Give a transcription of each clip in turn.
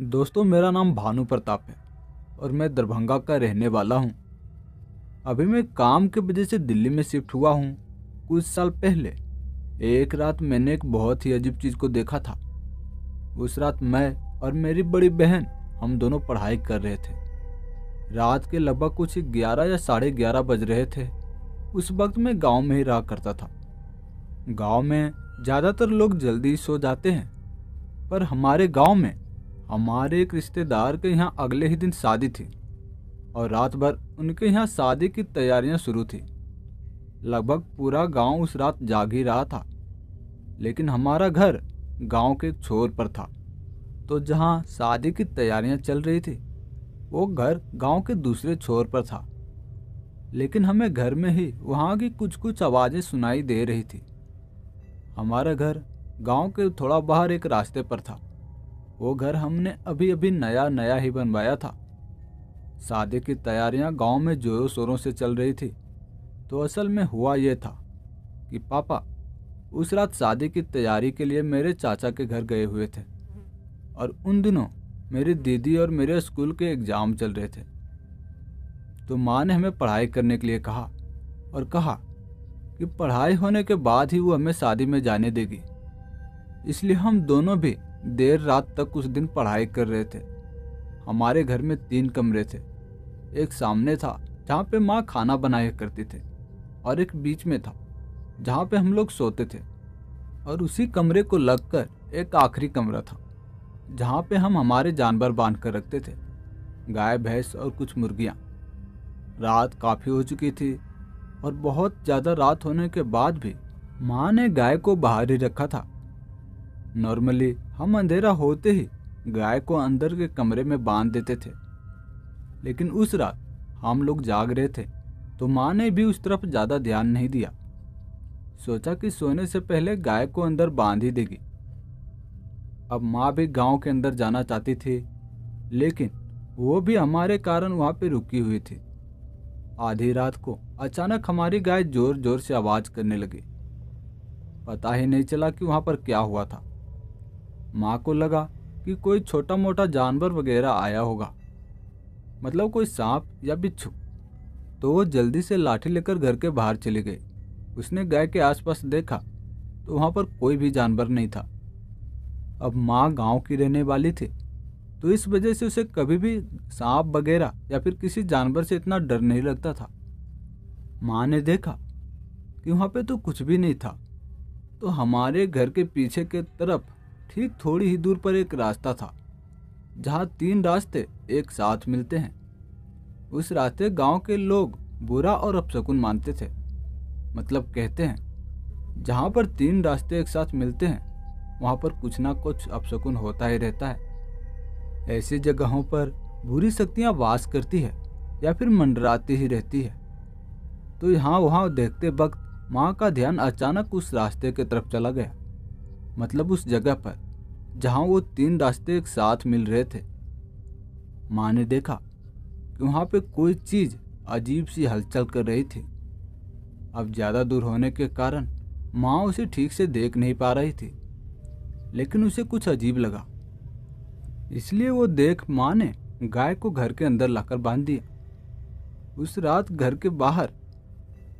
दोस्तों, मेरा नाम भानु प्रताप है और मैं दरभंगा का रहने वाला हूँ। अभी मैं काम की वजह से दिल्ली में शिफ्ट हुआ हूँ। कुछ साल पहले एक रात मैंने एक बहुत ही अजीब चीज़ को देखा था। उस रात मैं और मेरी बड़ी बहन हम दोनों पढ़ाई कर रहे थे। रात के लगभग कुछ 11 या 11:30 बज रहे थे। उस वक्त मैं गांव में ही रहा करता था। गांव में ज़्यादातर लोग जल्दी सो जाते हैं, पर हमारे गांव में हमारे एक रिश्तेदार के यहाँ अगले ही दिन शादी थी और रात भर उनके यहाँ शादी की तैयारियां शुरू थी। लगभग पूरा गांव उस रात जाग ही रहा था, लेकिन हमारा घर गांव के एक छोर पर था। तो जहाँ शादी की तैयारियां चल रही थी वो घर गांव के दूसरे छोर पर था, लेकिन हमें घर में ही वहाँ की कुछ कुछ आवाज़ें सुनाई दे रही थी। हमारा घर गांव के थोड़ा बाहर एक रास्ते पर था। वो घर हमने अभी अभी नया नया ही बनवाया था। शादी की तैयारियां गांव में जोरों शोरों से चल रही थी। तो असल में हुआ ये था कि पापा उस रात शादी की तैयारी के लिए मेरे चाचा के घर गए हुए थे और उन दिनों मेरी दीदी और मेरे स्कूल के एग्ज़ाम चल रहे थे। तो माँ ने हमें पढ़ाई करने के लिए कहा और कहा कि पढ़ाई होने के बाद ही वो हमें शादी में जाने देगी। इसलिए हम दोनों भी देर रात तक उस दिन पढ़ाई कर रहे थे। हमारे घर में 3 कमरे थे। एक सामने था जहाँ पे माँ खाना बनाया करती थे, और एक बीच में था जहाँ पे हम लोग सोते थे, और उसी कमरे को लगकर एक आखिरी कमरा था जहाँ पे हम हमारे जानवर बांध कर रखते थे, गाय भैंस और कुछ मुर्गियाँ। रात काफ़ी हो चुकी थी और बहुत ज़्यादा रात होने के बाद भी माँ ने गाय को बाहर ही रखा था। नॉर्मली हम अंधेरा होते ही गाय को अंदर के कमरे में बांध देते थे, लेकिन उस रात हम लोग जाग रहे थे तो माँ ने भी उस तरफ ज़्यादा ध्यान नहीं दिया। सोचा कि सोने से पहले गाय को अंदर बांध ही देगी। अब माँ भी गांव के अंदर जाना चाहती थी, लेकिन वो भी हमारे कारण वहाँ पे रुकी हुई थी। आधी रात को अचानक हमारी गाय जोर जोर से आवाज़ करने लगी। पता ही नहीं चला कि वहाँ पर क्या हुआ था। माँ को लगा कि कोई छोटा मोटा जानवर वगैरह आया होगा, मतलब कोई सांप या बिच्छू। तो वो जल्दी से लाठी लेकर घर के बाहर चली गई। उसने गाय के आसपास देखा तो वहाँ पर कोई भी जानवर नहीं था। अब माँ गांव की रहने वाली थी, तो इस वजह से उसे कभी भी सांप वगैरह या फिर किसी जानवर से इतना डर नहीं लगता था। माँ ने देखा कि वहाँ पे तो कुछ भी नहीं था। तो हमारे घर के पीछे के तरफ ठीक थोड़ी ही दूर पर एक रास्ता था जहाँ 3 रास्ते एक साथ मिलते हैं। उस रास्ते गांव के लोग बुरा और अपशकुन मानते थे। मतलब कहते हैं जहाँ पर 3 रास्ते एक साथ मिलते हैं वहाँ पर कुछ ना कुछ अपशकुन होता ही रहता है। ऐसी जगहों पर बुरी शक्तियाँ वास करती है या फिर मंडराती ही रहती है। तो यहाँ वहाँ देखते वक्त माँ का ध्यान अचानक उस रास्ते की तरफ चला गया, मतलब उस जगह पर जहाँ वो 3 रास्ते एक साथ मिल रहे थे। माँ ने देखा कि वहाँ पे कोई चीज़ अजीब सी हलचल कर रही थी। अब ज़्यादा दूर होने के कारण माँ उसे ठीक से देख नहीं पा रही थी, लेकिन उसे कुछ अजीब लगा। इसलिए वो देख माँ ने गाय को घर के अंदर लाकर बांध दिया। उस रात घर के बाहर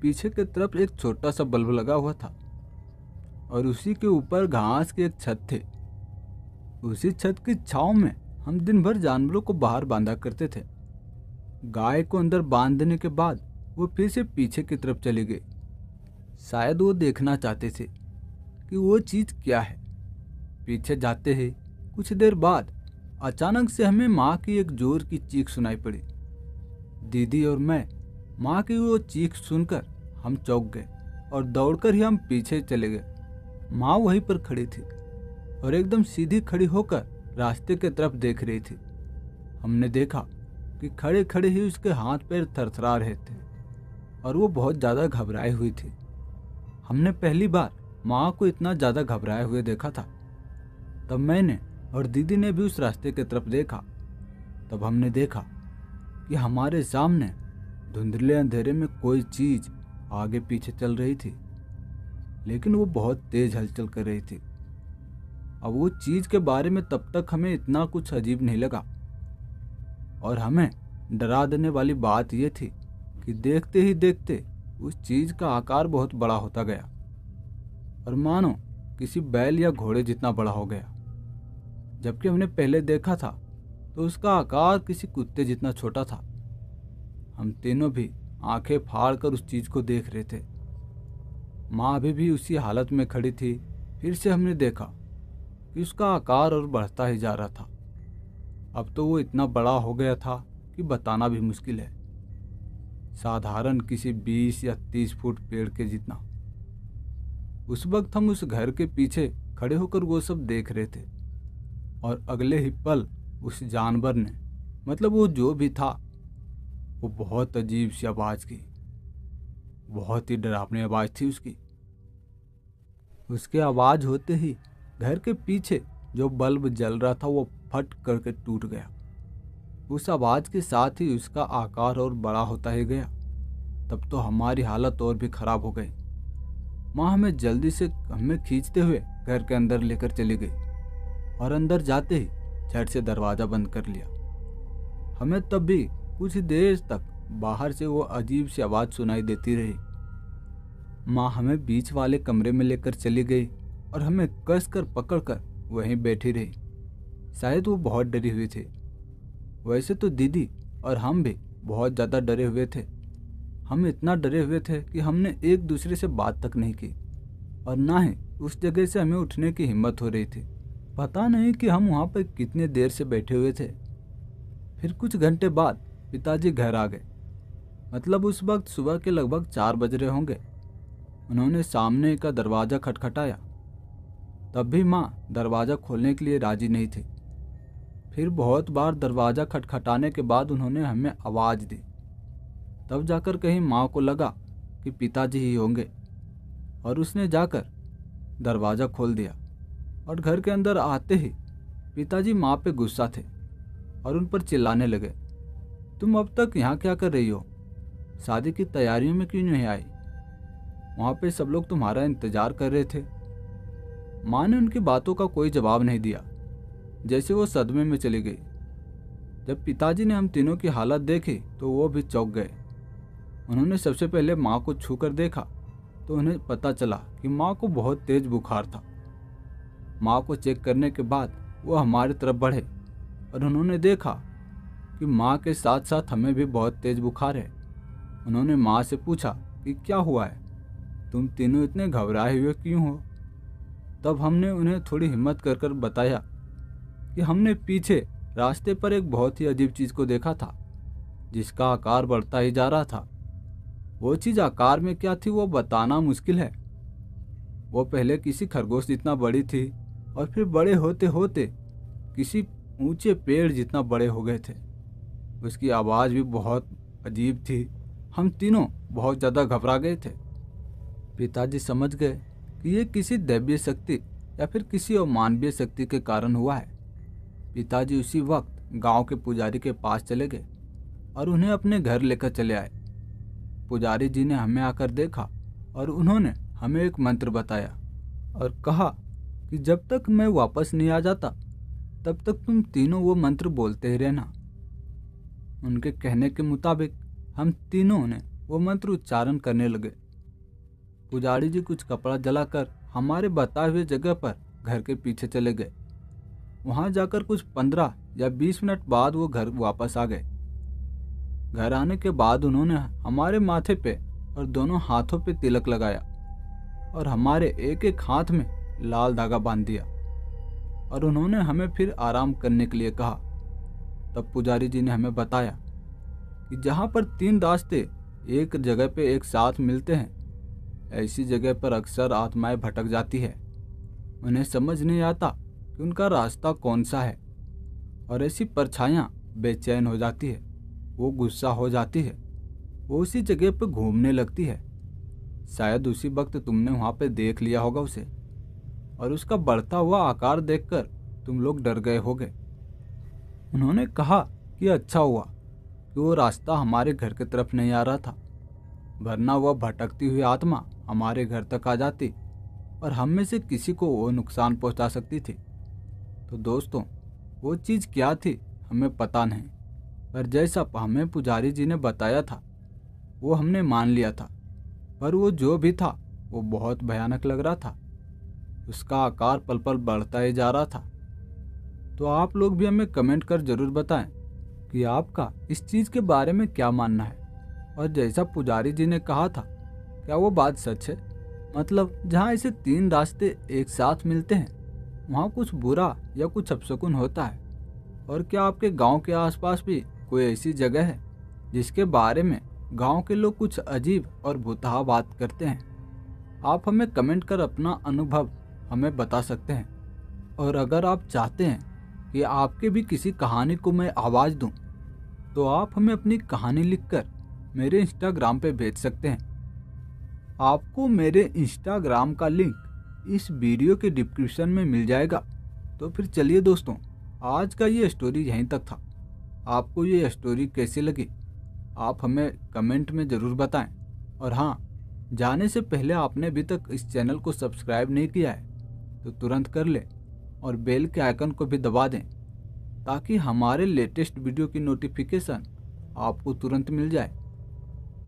पीछे की तरफ एक छोटा सा बल्ब लगा हुआ था और उसी के ऊपर घास की एक छत थी। उसी छत की छांव में हम दिन भर जानवरों को बाहर बांधा करते थे। गाय को अंदर बांध देने के बाद वो फिर से पीछे की तरफ चली गई। शायद वो देखना चाहते थे कि वो चीज़ क्या है। पीछे जाते ही कुछ देर बाद अचानक से हमें माँ की एक जोर की चीख सुनाई पड़ी। दीदी और मैं माँ की वो चीख सुनकर हम चौंक गए और दौड़कर ही हम पीछे चले गए। माँ वहीं पर खड़ी थी और एकदम सीधी खड़ी होकर रास्ते की तरफ देख रही थी। हमने देखा कि खड़े खड़े ही उसके हाथ पैर थरथरा रहे थे और वो बहुत ज़्यादा घबराई हुई थी। हमने पहली बार माँ को इतना ज़्यादा घबराए हुए देखा था। तब मैंने और दीदी ने भी उस रास्ते की तरफ देखा। तब हमने देखा कि हमारे सामने धुंधले अंधेरे में कोई चीज़ आगे पीछे चल रही थी, लेकिन वो बहुत तेज हलचल कर रही थी। अब वो चीज़ के बारे में तब तक हमें इतना कुछ अजीब नहीं लगा, और हमें डरा देने वाली बात यह थी कि देखते ही देखते उस चीज़ का आकार बहुत बड़ा होता गया और मानो किसी बैल या घोड़े जितना बड़ा हो गया। जबकि हमने पहले देखा था तो उसका आकार किसी कुत्ते जितना छोटा था। हम तीनों भी आंखें फाड़ कर उस चीज़ को देख रहे थे। माँ अभी भी उसी हालत में खड़ी थी। फिर से हमने देखा कि उसका आकार और बढ़ता ही जा रहा था। अब तो वो इतना बड़ा हो गया था कि बताना भी मुश्किल है। साधारण किसी 20 या 30 फुट पेड़ के जितना। उस वक्त हम उस घर के पीछे खड़े होकर वो सब देख रहे थे और अगले ही पल उस जानवर ने, मतलब वो जो भी था, वो बहुत अजीब सी आवाज की। बहुत ही डरावनी आवाज थी उसकी। उसके आवाज होते ही घर के पीछे जो बल्ब जल रहा था वो फट करके टूट गया। उस आवाज के साथ ही उसका आकार और बड़ा होता ही गया। तब तो हमारी हालत और भी खराब हो गई। माँ हमें जल्दी से खींचते हुए घर के अंदर लेकर चली गई और अंदर जाते ही झट से दरवाजा बंद कर लिया। हमें तब भी कुछ देर तक बाहर से वो अजीब सी आवाज सुनाई देती रही। माँ हमें बीच वाले कमरे में लेकर चली गई और हमें कसकर पकड़कर वहीं बैठी रही। शायद वो बहुत डरी हुई थी। वैसे तो दीदी और हम भी बहुत ज़्यादा डरे हुए थे। हम इतना डरे हुए थे कि हमने एक दूसरे से बात तक नहीं की और ना ही उस जगह से हमें उठने की हिम्मत हो रही थी। पता नहीं कि हम वहाँ पर कितने देर से बैठे हुए थे। फिर कुछ घंटे बाद पिताजी घर आ गए। मतलब उस वक्त सुबह के लगभग 4 बज रहे होंगे। उन्होंने सामने का दरवाज़ा खटखटाया। तब भी माँ दरवाज़ा खोलने के लिए राजी नहीं थी। फिर बहुत बार दरवाज़ा खटखटाने के बाद उन्होंने हमें आवाज़ दी। तब जाकर कहीं माँ को लगा कि पिताजी ही होंगे और उसने जाकर दरवाज़ा खोल दिया। और घर के अंदर आते ही पिताजी माँ पे गुस्सा थे और उन पर चिल्लाने लगे, तुम अब तक यहाँ क्या कर रही हो? शादी की तैयारियों में क्यों नहीं आई? वहाँ पे सब लोग तुम्हारा इंतजार कर रहे थे। माँ ने उनकी बातों का कोई जवाब नहीं दिया, जैसे वो सदमे में चली गई। जब पिताजी ने हम तीनों की हालत देखी तो वो भी चौंक गए। उन्होंने सबसे पहले माँ को छूकर देखा तो उन्हें पता चला कि माँ को बहुत तेज बुखार था। माँ को चेक करने के बाद वो हमारी तरफ बढ़े और उन्होंने देखा कि माँ के साथ साथ हमें भी बहुत तेज बुखार है। उन्होंने माँ से पूछा कि क्या हुआ है, तुम तीनों इतने घबराए हुए क्यों हो? तब हमने उन्हें थोड़ी हिम्मत कर कर बताया कि हमने पीछे रास्ते पर एक बहुत ही अजीब चीज़ को देखा था जिसका आकार बढ़ता ही जा रहा था। वो चीज़ आकार में क्या थी वो बताना मुश्किल है। वो पहले किसी खरगोश जितना बड़ी थी और फिर बड़े होते होते किसी ऊंचे पेड़ जितना बड़े हो गए थे। उसकी आवाज़ भी बहुत अजीब थी। हम तीनों बहुत ज़्यादा घबरा गए थे। पिताजी समझ गए कि ये किसी दैवीय शक्ति या फिर किसी अमानवीय शक्ति के कारण हुआ है। पिताजी उसी वक्त गांव के पुजारी के पास चले गए और उन्हें अपने घर लेकर चले आए। पुजारी जी ने हमें आकर देखा और उन्होंने हमें एक मंत्र बताया और कहा कि जब तक मैं वापस नहीं आ जाता तब तक तुम तीनों वो मंत्र बोलते ही रहना। उनके कहने के मुताबिक हम तीनों ने वो मंत्र उच्चारण करने लगे। पुजारी जी कुछ कपड़ा जलाकर हमारे बताए हुए जगह पर घर के पीछे चले गए। वहां जाकर कुछ 15 या 20 मिनट बाद वो घर वापस आ गए। घर आने के बाद उन्होंने हमारे माथे पे और दोनों हाथों पे तिलक लगाया और हमारे एक एक हाथ में लाल धागा बांध दिया और उन्होंने हमें फिर आराम करने के लिए कहा। तब पुजारी जी ने हमें बताया कि जहाँ पर 3 रास्ते एक जगह पे एक साथ मिलते हैं, ऐसी जगह पर अक्सर आत्माएं भटक जाती है। उन्हें समझ नहीं आता कि उनका रास्ता कौन सा है और ऐसी परछाइयाँ बेचैन हो जाती है, वो गुस्सा हो जाती है, वो उसी जगह पर घूमने लगती है। शायद उसी वक्त तुमने वहाँ पे देख लिया होगा उसे और उसका बढ़ता हुआ आकार देखकर तुम लोग डर गए होगे। उन्होंने कहा कि अच्छा हुआ कि वो रास्ता हमारे घर की तरफ नहीं आ रहा था, वरना वह भटकती हुई आत्मा हमारे घर तक आ जाती और हम में से किसी को वो नुकसान पहुंचा सकती थी। तो दोस्तों, वो चीज़ क्या थी हमें पता नहीं, पर जैसा हमें पुजारी जी ने बताया था वो हमने मान लिया था। पर वो जो भी था वो बहुत भयानक लग रहा था। उसका आकार पल पल बढ़ता ही जा रहा था। तो आप लोग भी हमें कमेंट कर जरूर बताएं कि आपका इस चीज़ के बारे में क्या मानना है। और जैसा पुजारी जी ने कहा था, क्या वो बात सच है? मतलब जहाँ ऐसे तीन रास्ते एक साथ मिलते हैं वहाँ कुछ बुरा या कुछ अपशकुन होता है? और क्या आपके गांव के आसपास भी कोई ऐसी जगह है जिसके बारे में गांव के लोग कुछ अजीब और भुतहा बात करते हैं? आप हमें कमेंट कर अपना अनुभव हमें बता सकते हैं। और अगर आप चाहते हैं कि आपके भी किसी कहानी को मैं आवाज़ दूं, तो आप हमें अपनी कहानी लिखकर मेरे इंस्टाग्राम पे भेज सकते हैं। आपको मेरे इंस्टाग्राम का लिंक इस वीडियो के डिस्क्रिप्शन में मिल जाएगा। तो फिर चलिए दोस्तों, आज का ये स्टोरी यहीं तक था। आपको ये स्टोरी कैसी लगी आप हमें कमेंट में ज़रूर बताएं। और हाँ, जाने से पहले आपने अभी तक इस चैनल को सब्सक्राइब नहीं किया है तो तुरंत कर लें और बेल के आइकन को भी दबा दें ताकि हमारे लेटेस्ट वीडियो की नोटिफिकेशन आपको तुरंत मिल जाए।